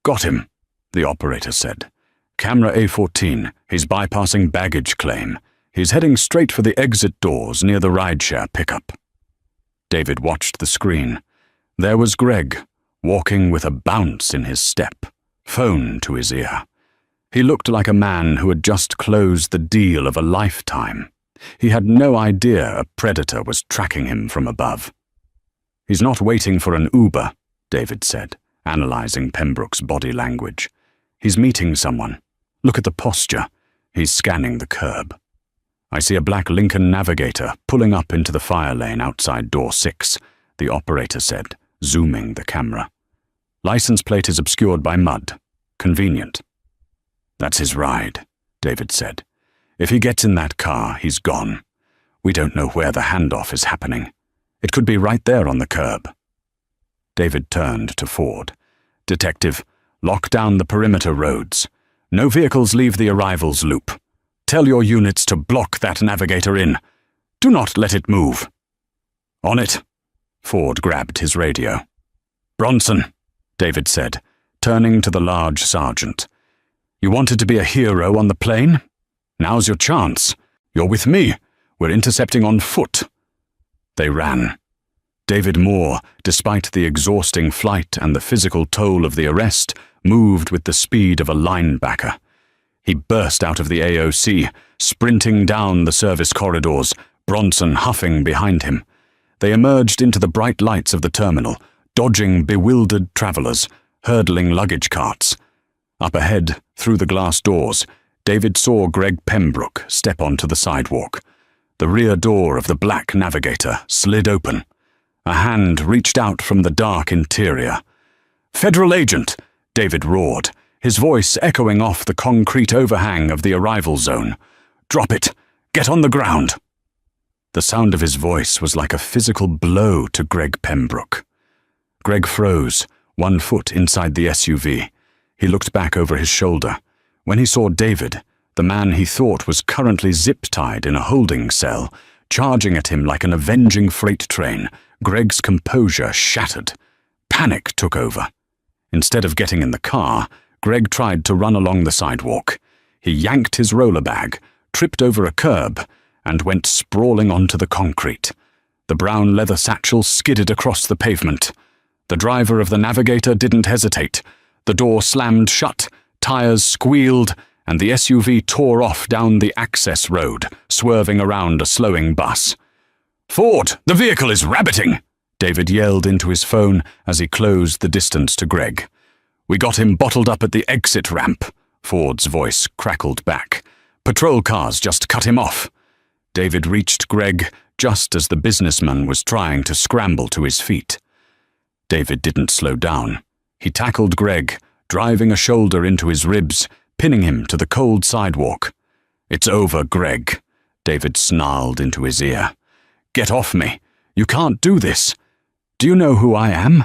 Got him, the operator said. Camera A14, he's bypassing baggage claim. He's heading straight for the exit doors near the rideshare pickup. David watched the screen. There was Greg, walking with a bounce in his step, phone to his ear. He looked like a man who had just closed the deal of a lifetime. He had no idea a predator was tracking him from above. He's not waiting for an Uber, David said, analyzing Pembroke's body language. He's meeting someone. Look at the posture. He's scanning the curb. I see a black Lincoln Navigator pulling up into the fire lane outside door 6, the operator said, zooming the camera. License plate is obscured by mud. Convenient. That's his ride, David said. If he gets in that car, he's gone. We don't know where the handoff is happening. It could be right there on the curb. David turned to Ford. Detective, lock down the perimeter roads. No vehicles leave the arrivals loop. Tell your units to block that Navigator in. Do not let it move. On it. Ford grabbed his radio. Bronson, David said, turning to the large sergeant. You wanted to be a hero on the plane? Now's your chance. You're with me. We're intercepting on foot. They ran. David Moore, despite the exhausting flight and the physical toll of the arrest, moved with the speed of a linebacker. He burst out of the AOC, sprinting down the service corridors, Bronson huffing behind him. They emerged into the bright lights of the terminal, dodging bewildered travelers, hurdling luggage carts. Up ahead, through the glass doors, David saw Greg Pembroke step onto the sidewalk. The rear door of the black Navigator slid open. A hand reached out from the dark interior. "Federal agent!" David roared, his voice echoing off the concrete overhang of the arrival zone. "Drop it! Get on the ground!" The sound of his voice was like a physical blow to Greg Pembroke. Greg froze, one foot inside the SUV. He looked back over his shoulder. When he saw David, the man he thought was currently zip-tied in a holding cell, charging at him like an avenging freight train, Greg's composure shattered. Panic took over. Instead of getting in the car, Greg tried to run along the sidewalk. He yanked his roller bag, tripped over a curb, and went sprawling onto the concrete. The brown leather satchel skidded across the pavement. The driver of the Navigator didn't hesitate. The door slammed shut, tires squealed, and the SUV tore off down the access road, swerving around a slowing bus. "Ford, the vehicle is rabbiting!" David yelled into his phone as he closed the distance to Greg. "We got him bottled up at the exit ramp," Ford's voice crackled back. "Patrol cars just cut him off." David reached Greg just as the businessman was trying to scramble to his feet. David didn't slow down. He tackled Greg, driving a shoulder into his ribs, pinning him to the cold sidewalk. "It's over, Greg," David snarled into his ear. "Get off me. You can't do this. Do you know who I am?"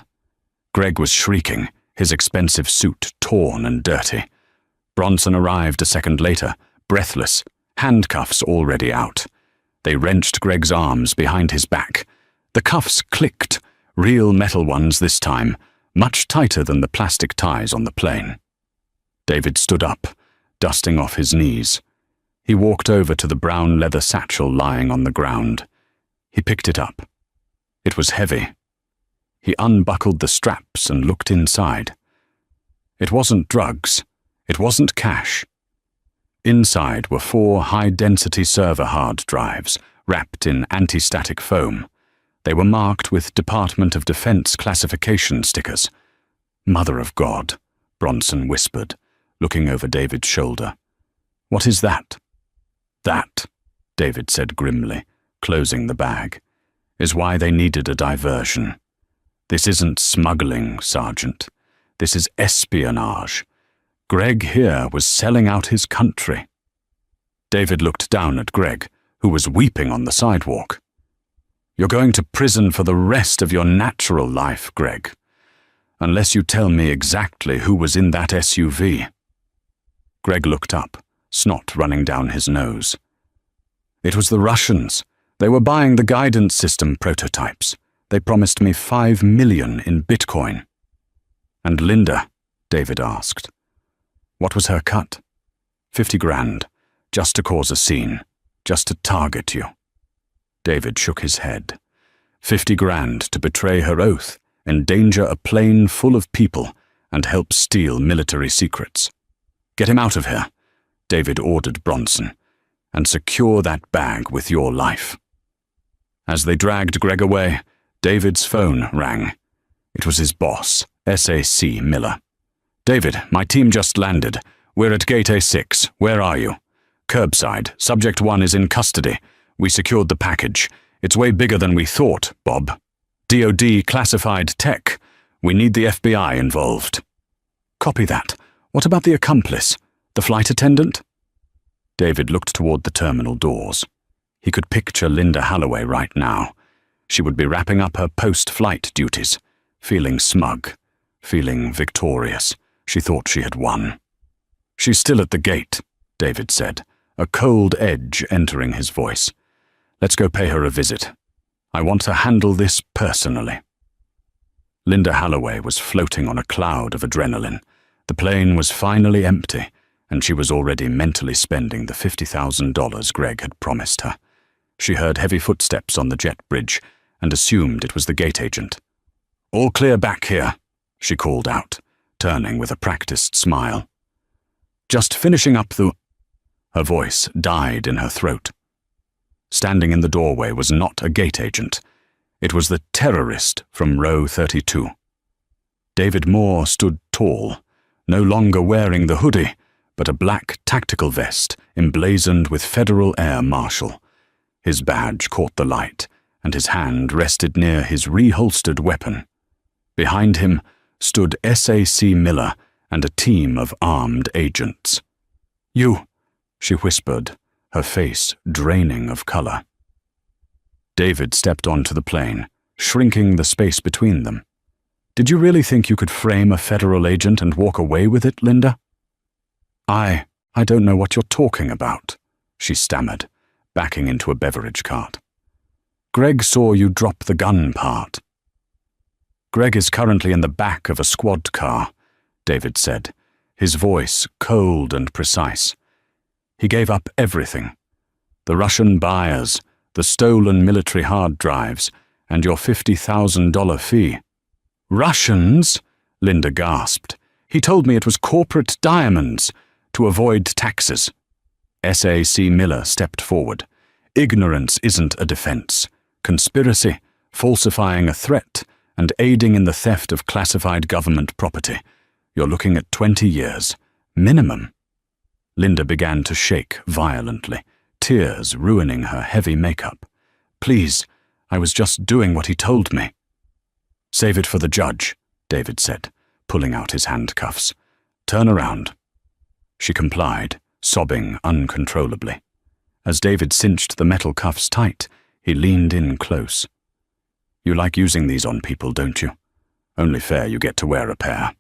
Greg was shrieking, his expensive suit torn and dirty. Bronson arrived a second later, breathless, handcuffs already out. They wrenched Greg's arms behind his back. The cuffs clicked, real metal ones this time, much tighter than the plastic ties on the plane. David stood up, dusting off his knees. He walked over to the brown leather satchel lying on the ground. He picked it up. It was heavy. He unbuckled the straps and looked inside. It wasn't drugs. It wasn't cash. Inside were 4 high-density server hard drives, wrapped in anti-static foam. They were marked with Department of Defense classification stickers. "Mother of God," Bronson whispered, looking over David's shoulder. "What is that?" "That," David said grimly, closing the bag, "is why they needed a diversion. This isn't smuggling, Sergeant. This is espionage. Greg here was selling out his country." David looked down at Greg, who was weeping on the sidewalk. "You're going to prison for the rest of your natural life, Greg, unless you tell me exactly who was in that SUV. Greg looked up, snot running down his nose. "It was the Russians. They were buying the guidance system prototypes. They promised me $5 million in Bitcoin." "And Linda?" David asked. "What was her cut?" $50 grand, just to cause a scene, just to target you." David shook his head. $50 grand to betray her oath, endanger a plane full of people, and help steal military secrets. "Get him out of here," David ordered Bronson, "and secure that bag with your life." As they dragged Greg away, David's phone rang. It was his boss, SAC Miller. "David, my team just landed. We're at Gate A6. Where are you?" "Curbside. Subject 1 is in custody. We secured the package. It's way bigger than we thought, Bob. DoD classified tech. We need the FBI involved." "Copy that. What about the accomplice? The flight attendant?" David looked toward the terminal doors. He could picture Linda Holloway right now. She would be wrapping up her post-flight duties, feeling smug, feeling victorious. She thought she had won. "She's still at the gate," David said, a cold edge entering his voice. "Let's go pay her a visit. I want to handle this personally." Linda Holloway was floating on a cloud of adrenaline. The plane was finally empty, and she was already mentally spending the $50,000 Greg had promised her. She heard heavy footsteps on the jet bridge and assumed it was the gate agent. "All clear back here," she called out, turning with a practiced smile. "Just finishing up the—" Her voice died in her throat. Standing in the doorway was not a gate agent. It was the terrorist from row 32. David Moore stood tall, no longer wearing the hoodie, but a black tactical vest emblazoned with Federal Air Marshal. His badge caught the light, and his hand rested near his reholstered weapon. Behind him stood SAC Miller and a team of armed agents. "You," she whispered, her face draining of color. David stepped onto the plane, shrinking the space between them. Did you really think you could frame a federal agent and walk away with it, Linda? I don't know what you're talking about, she stammered, backing into a beverage cart. Greg saw you drop the gun part. Greg is currently in the back of a squad car, David said, his voice cold and precise. He gave up everything. The Russian buyers, the stolen military hard drives, and your $50,000 fee. Russians? Linda gasped. He told me it was corporate diamonds, to avoid taxes. S.A.C. Miller stepped forward. Ignorance isn't a defense. Conspiracy, falsifying a threat, and aiding in the theft of classified government property. You're looking at 20 years. Minimum. Linda began to shake violently, tears ruining her heavy makeup. Please, I was just doing what he told me. Save it for the judge, David said, pulling out his handcuffs. Turn around. She complied, sobbing uncontrollably. As David cinched the metal cuffs tight, he leaned in close. You like using these on people, don't you? Only fair you get to wear a pair.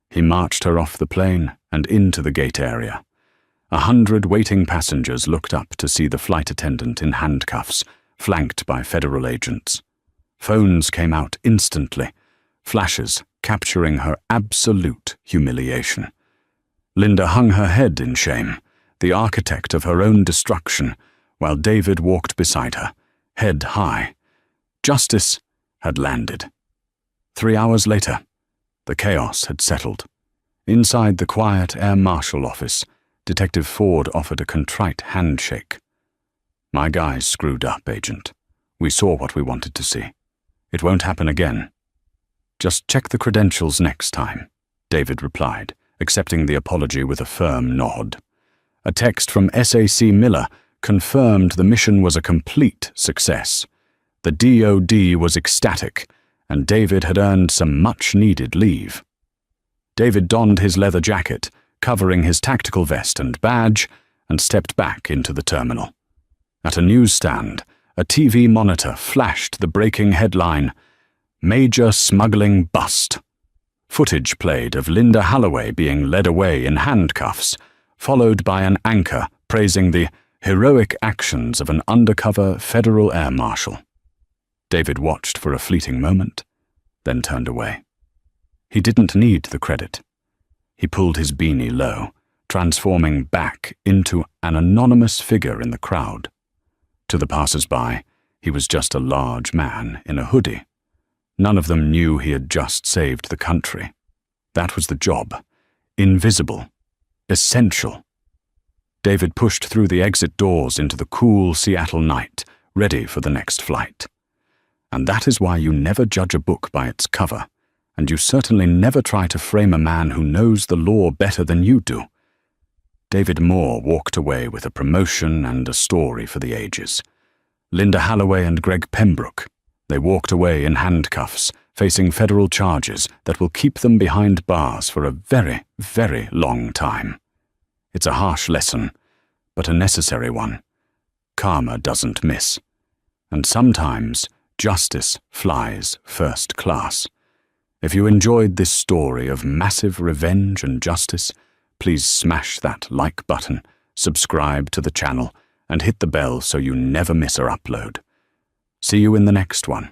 He marched her off the plane and into the gate area. 100 waiting passengers looked up to see the flight attendant in handcuffs, flanked by federal agents. Phones came out instantly, flashes capturing her absolute humiliation. Linda hung her head in shame, the architect of her own destruction, while David walked beside her, head high. Justice had landed. 3 hours later, the chaos had settled. Inside the quiet Air Marshal office, Detective Ford offered a contrite handshake. My guys screwed up, Agent. We saw what we wanted to see. It won't happen again. Just check the credentials next time, David replied, accepting the apology with a firm nod. A text from S.A.C. Miller confirmed the mission was a complete success. The DoD was ecstatic, and David had earned some much-needed leave. David donned his leather jacket, covering his tactical vest and badge, and stepped back into the terminal. At a newsstand, a TV monitor flashed the breaking headline, Major Smuggling Bust. Footage played of Linda Holloway being led away in handcuffs, followed by an anchor praising the heroic actions of an undercover federal air marshal. David watched for a fleeting moment, then turned away. He didn't need the credit. He pulled his beanie low, transforming back into an anonymous figure in the crowd. To the passers-by, he was just a large man in a hoodie. None of them knew he had just saved the country. That was the job. Invisible. Essential. David pushed through the exit doors into the cool Seattle night, ready for the next flight. And that is why you never judge a book by its cover, and you certainly never try to frame a man who knows the law better than you do. David Moore walked away with a promotion and a story for the ages. Linda Holloway and Greg Pembroke, they walked away in handcuffs, facing federal charges that will keep them behind bars for a very, very long time. It's a harsh lesson, but a necessary one. Karma doesn't miss. And sometimes justice flies first class. If you enjoyed this story of massive revenge and justice, please smash that like button, subscribe to the channel, and hit the bell so you never miss our upload. See you in the next one.